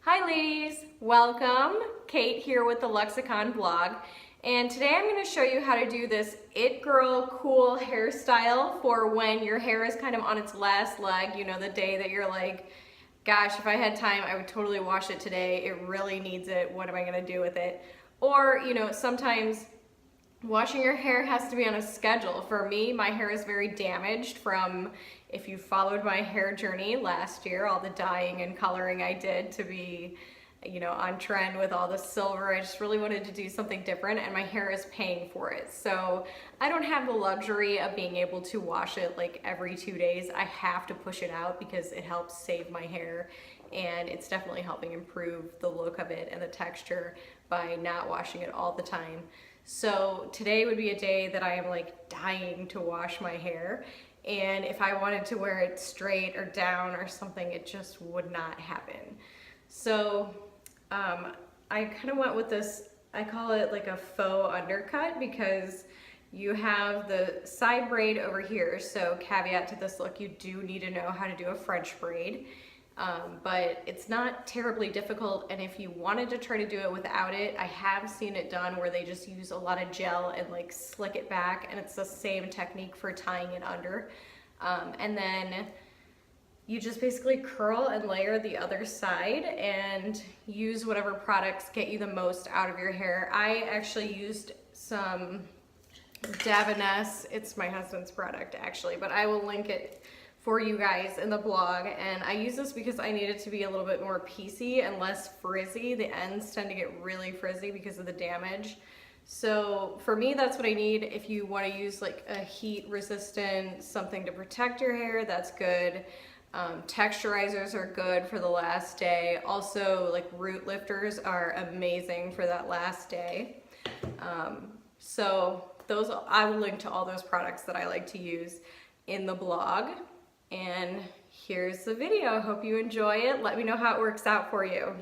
Hi ladies, welcome. Kate here with the Lexicon blog, and today I'm going to show you how to do this It Girl cool hairstyle for when your hair is kind of on its last leg, you know, the day that you're like, gosh, if I had time I would totally wash it today, it really needs it, what am I going to do with it? Or, you know, sometimes washing your hair has to be on a schedule. For me, my hair is very damaged from, if you followed my hair journey last year, all the dyeing and coloring I did to be, you know, on trend with all the silver. I just really wanted to do something different, and my hair is paying for it. So I don't have the luxury of being able to wash it like every 2 days. I have to push it out because it helps save my hair, and it's definitely helping improve the look of it and the texture by not washing it all the time. So today would be a day that I am like dying to wash my hair, and if I wanted to wear it straight or down or something, it just would not happen. So I kind of went with this, I call it like a faux undercut, because you have the side braid over here. So caveat to this look, you do need to know how to do a French braid. But it's not terribly difficult, and if you wanted to try to do it without it, I have seen it done where they just use a lot of gel and like slick it back, and it's the same technique for tying it under. And then you just basically curl and layer the other side and use whatever products get you the most out of your hair. I actually used some Davines, it's my husband's product actually, but I will link it for you guys in the blog, and I use this because I need it to be a little bit more piecey and less frizzy. The ends tend to get really frizzy because of the damage. So for me, that's what I need. If you want to use like a heat resistant, something to protect your hair, that's good. Texturizers are good for the last day. Also, like root lifters are amazing for that last day. So those, I will link to all those products that I like to use in the blog. And here's the video. Hope you enjoy it. Let me know how it works out for you.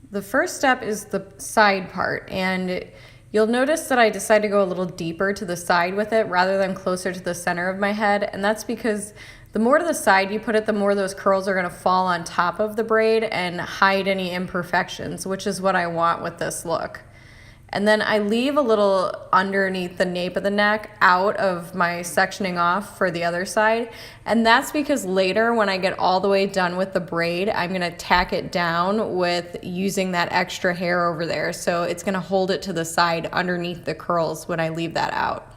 The first step is the side part, and you'll notice that I decided to go a little deeper to the side with it rather than closer to the center of my head, and that's because the more to the side you put it, the more those curls are going to fall on top of the braid and hide any imperfections, which is what I want with this look. And then I leave a little underneath the nape of the neck out of my sectioning off for the other side. And that's because later when I get all the way done with the braid, I'm gonna tack it down with using that extra hair over there. So it's gonna hold it to the side underneath the curls when I leave that out.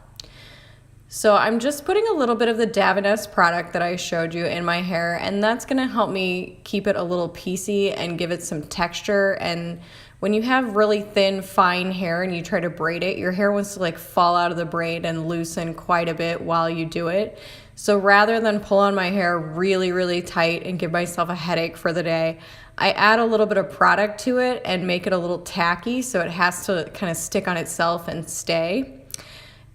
So I'm just putting a little bit of the Davines product that I showed you in my hair, and that's gonna help me keep it a little piecey and give it some texture. And when you have really thin, fine hair and you try to braid it, your hair wants to like fall out of the braid and loosen quite a bit while you do it. So rather than pull on my hair really, really tight and give myself a headache for the day, I add a little bit of product to it and make it a little tacky so it has to kind of stick on itself and stay.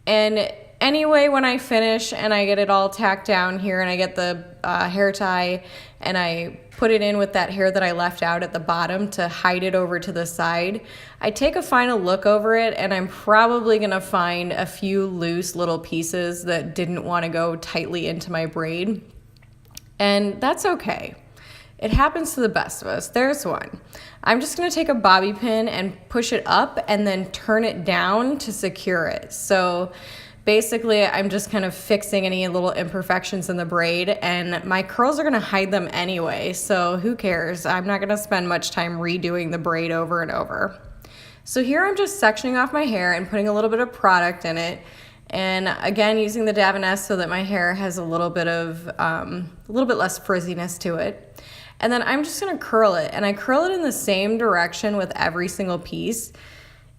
And anyway, when I finish and I get it all tacked down here and I get the hair tie and I put it in with that hair that I left out at the bottom to hide it over to the side, I take a final look over it, and I'm probably gonna find a few loose little pieces that didn't want to go tightly into my braid. And that's okay. It happens to the best of us. There's one. I'm just gonna take a bobby pin and push it up and then turn it down to secure it. So basically, I'm just kind of fixing any little imperfections in the braid, and my curls are gonna hide them anyway, so who cares? I'm not gonna spend much time redoing the braid over and over. So here I'm just sectioning off my hair and putting a little bit of product in it, and again, using the Davines so that my hair has a little bit less frizziness to it. And then I'm just gonna curl it, and I curl it in the same direction with every single piece.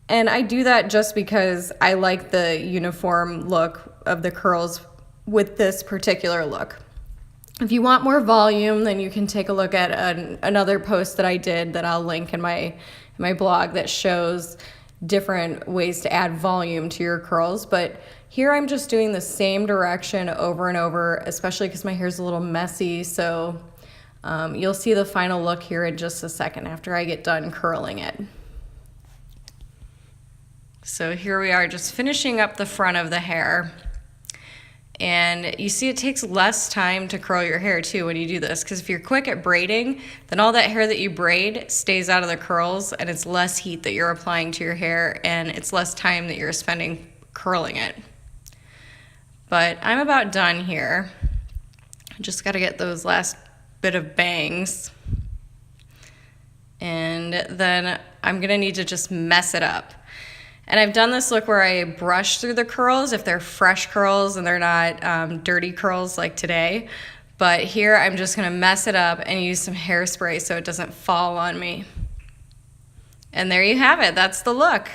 And I do that just because I like the uniform look of the curls with this particular look. If you want more volume, then you can take a look at another post that I did that I'll link in my blog that shows different ways to add volume to your curls. But here I'm just doing the same direction over and over, especially because my hair's a little messy. So you'll see the final look here in just a second after I get done curling it. So here we are just finishing up the front of the hair. And you see it takes less time to curl your hair too when you do this, because if you're quick at braiding, then all that hair that you braid stays out of the curls, and it's less heat that you're applying to your hair, and it's less time that you're spending curling it. But I'm about done here. I just gotta get those last bit of bangs. And then I'm gonna need to just mess it up. And I've done this look where I brush through the curls if they're fresh curls and they're not dirty curls like today. But here I'm just gonna mess it up and use some hairspray so it doesn't fall on me. And there you have it, that's the look.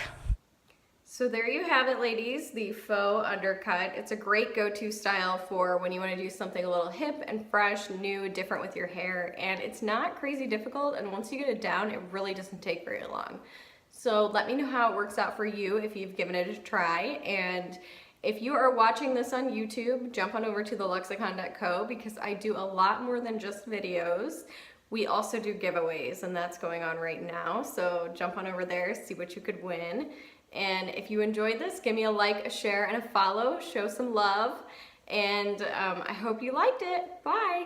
So there you have it, ladies, the faux undercut. It's a great go-to style for when you want to do something a little hip and fresh, new, different with your hair. And it's not crazy difficult, and once you get it down, it really doesn't take very long. So let me know how it works out for you if you've given it a try. And if you are watching this on YouTube, jump on over to thelexicon.co, because I do a lot more than just videos. We also do giveaways, and that's going on right now. So jump on over there, see what you could win. And if you enjoyed this, give me a like, a share, and a follow. Show some love. And I hope you liked it. Bye.